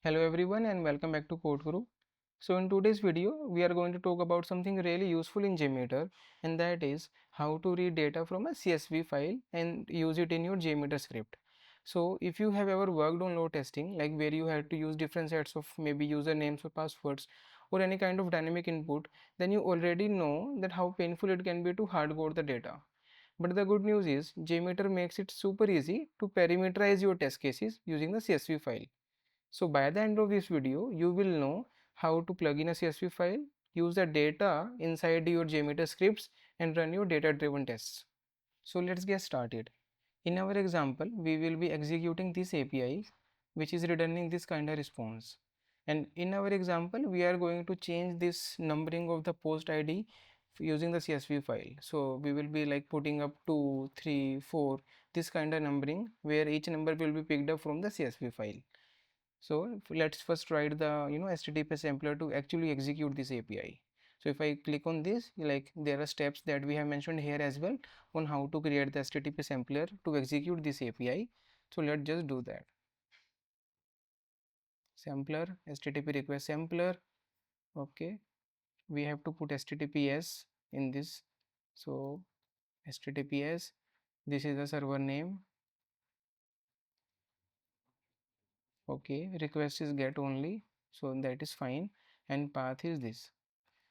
Hello everyone and welcome back to Codekru. So in today's video, we are going to talk about something really useful in JMeter, and that is how to read data from a CSV file and use it in your JMeter script. So if you have ever worked on load testing, like where you had to use different sets of maybe usernames or passwords or any kind of dynamic input, then you already know that how painful it can be to hardcode the data. But the good news is JMeter makes it super easy to parameterize your test cases using the CSV file. So by the end of this video, you will know how to plug in a CSV file, use the data inside your JMeter scripts and run your data driven tests. So let's get started. In our example, we will be executing this API which is returning this kind of response. And in our example, we are going to change this numbering of the post ID using the CSV file. So we will be like putting up 2, 3, 4, this kind of numbering where each number will be picked up from the CSV file. So let's first write the HTTP sampler to actually execute this API. So if I click on this, like there are steps that we have mentioned here as well on how to create the HTTP sampler to execute this API. So let's just do that. Sampler, HTTP request sampler. Okay, we have to put HTTPS in this. So HTTPS, this is the server name. Okay, request is get only, so that is fine, and path is this.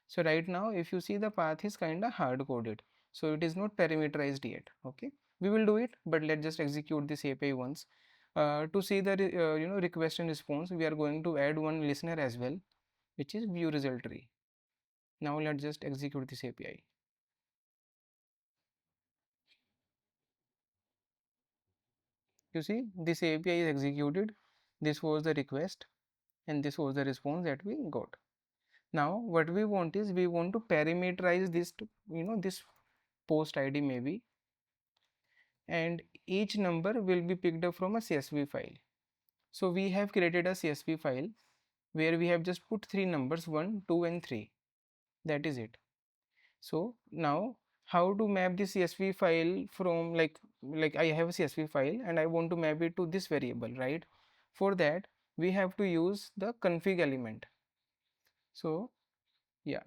So right now if you see, the path is kind of hard coded, so it is not parameterized yet. Okay, we will do it, but let's just execute this API once. To see the request and response, we are going to add one listener as well, which is view result tree. Now let's just execute this API. You see, this API is executed. This was the request and this was the response that we got. Now what we want is, we want to parameterize this to, this post ID maybe, and each number will be picked up from a CSV file. So we have created a CSV file where we have just put three numbers, 1, 2 and 3. That is it. So now how to map the CSV file from, like I have a CSV file and I want to map it to this variable, right? For that we have to use the config element. So yeah,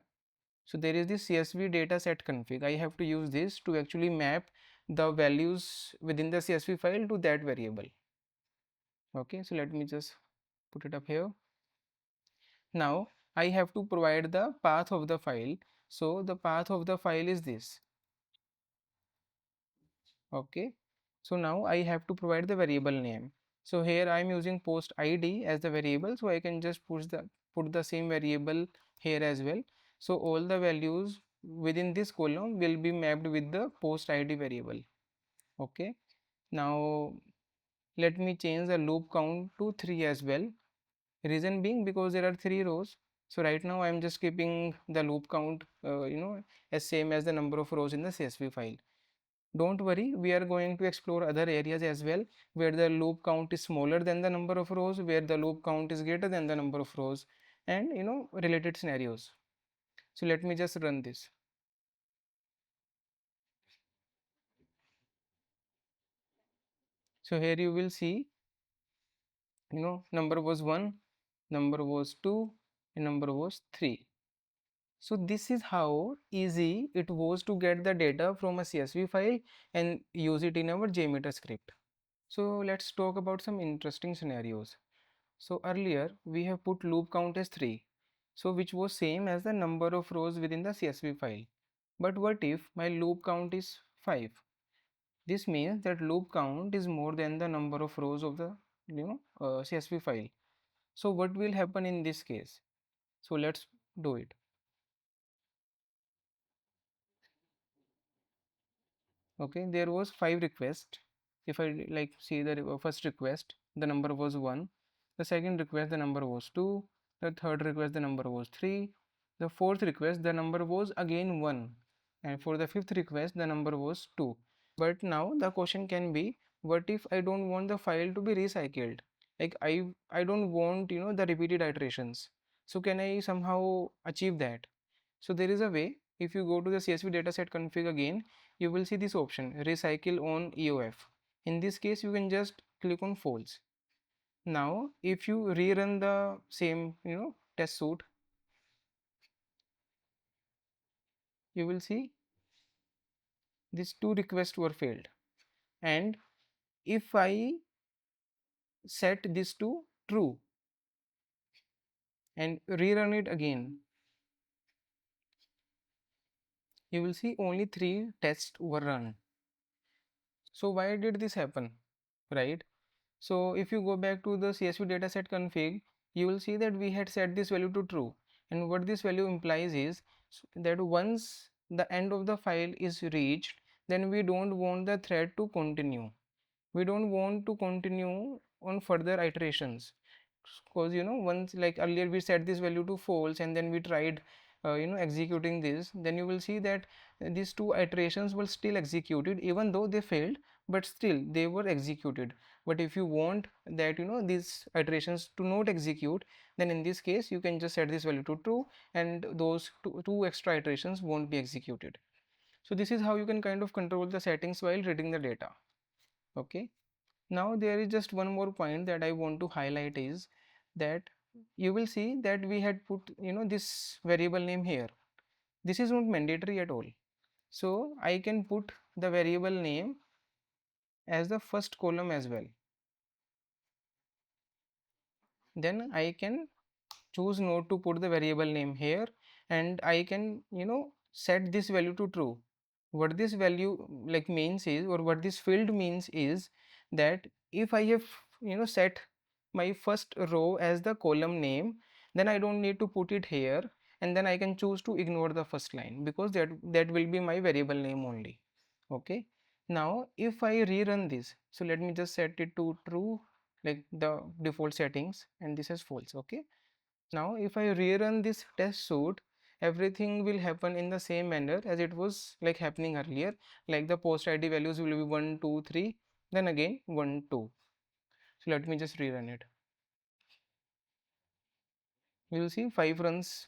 so there is this CSV data set config. I have to use this to actually map the values within the CSV file to that variable. Okay, so let me just put it up here. Now I have to provide the path of the file. So the path of the file is this. Okay, so now I have to provide the variable name. So here I am using post ID as the variable, so I can just put the same variable here as well. So all the values within this column will be mapped with the post ID variable. Okay, now let me change the loop count to 3 as well. Reason being, because there are 3 rows. So right now I am just keeping the loop count as same as the number of rows in the CSV file. Don't worry, we are going to explore other areas as well where the loop count is smaller than the number of rows, where the loop count is greater than the number of rows, and related scenarios. So let me just run this. So here you will see, number was 1, number was 2, and number was 3. So this is how easy it was to get the data from a CSV file and use it in our JMeter script. So let's talk about some interesting scenarios. So earlier we have put loop count as 3, so which was same as the number of rows within the CSV file. But what if my loop count is 5? This means that loop count is more than the number of rows of the CSV file. So what will happen in this case? So let's do it. Okay, there was 5 requests. If I like see the first request, the number was 1. The second request, the number was 2. The third request, the number was 3. The fourth request, the number was again 1. And for the fifth request, the number was 2. But now the question can be, what if I don't want the file to be recycled? Like I don't want the repeated iterations. So can I somehow achieve that? So there is a way. If you go to the CSV dataset config again, you will see this option, recycle on EOF. In this case, you can just click on false. Now if you rerun the same test suite, you will see these two requests were failed. And if I set this to true and rerun it again, you will see only 3 tests were run. So why did this happen, right? So if you go back to the CSV Data Set Config, you will see that we had set this value to true, and what this value implies is that once the end of the file is reached, then we don't want the thread to continue. We don't want to continue on further iterations, because once, like earlier we set this value to false and then we tried executing this, then you will see that these two iterations were still executed even though they failed, but still they were executed. But if you want that these iterations to not execute, then in this case you can just set this value to true, and those two extra iterations won't be executed. So this is how you can kind of control the settings while reading the data. Okay. Now there is just one more point that I want to highlight is that you will see that we had put this variable name here. This is not mandatory at all. So I can put the variable name as the first column as well. Then I can choose not to put the variable name here, and I can set this value to true. What this value like means is, or what this field means is, that if I have set my first row as the column name, then I don't need to put it here, and then I can choose to ignore the first line, because that will be my variable name only. Okay. Now if I rerun this, so let me just set it to true, like the default settings, and this is false. Okay. Now if I rerun this test suite, everything will happen in the same manner as it was like happening earlier, like the post id values will be 1 2 3, then again 1 2. So let me just rerun it. You will see 5 runs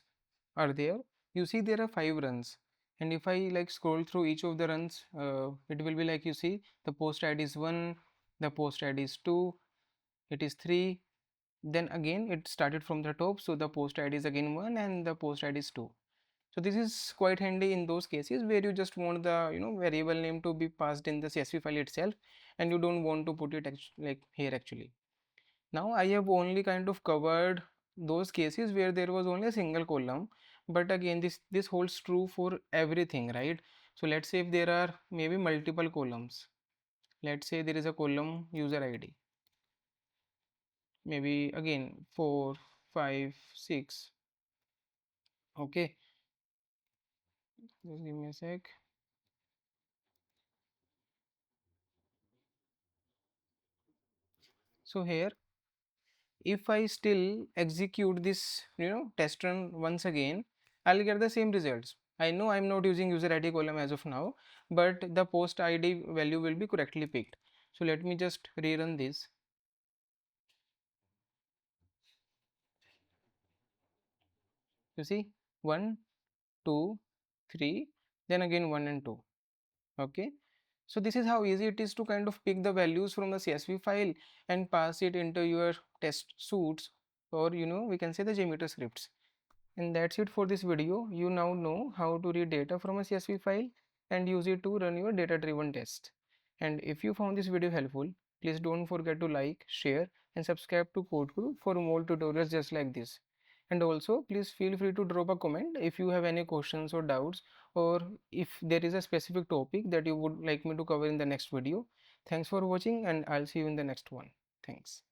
are there. You see there are 5 runs, and if I like scroll through each of the runs, it will be like, you see the post id is 1, the post id is 2, it is 3, then again it started from the top, so the post id is again 1 and the post id is 2. So this is quite handy in those cases where you just want the variable name to be passed in the CSV file itself, and you don't want to put it like here actually. Now I have only kind of covered those cases where there was only a single column, but again this holds true for everything, right? So let's say if there are maybe multiple columns, let's say there is a column user id, maybe again 4 5 6. Okay, just give me a sec. So here, if I still execute this test run once again, I'll get the same results. I know I'm not using user id column as of now, but the post id value will be correctly picked. So let me just rerun this. You see 1 2 3, then again 1 and 2. Okay. So this is how easy it is to kind of pick the values from the CSV file and pass it into your test suites, or we can say the JMeter scripts. And that's it for this video. You now know how to read data from a CSV file and use it to run your data driven test. And if you found this video helpful, please don't forget to like, share and subscribe to Codekru for more tutorials just like this. And also please feel free to drop a comment if you have any questions or doubts, or if there is a specific topic that you would like me to cover in the next video. Thanks for watching, and I'll see you in the next one. Thanks.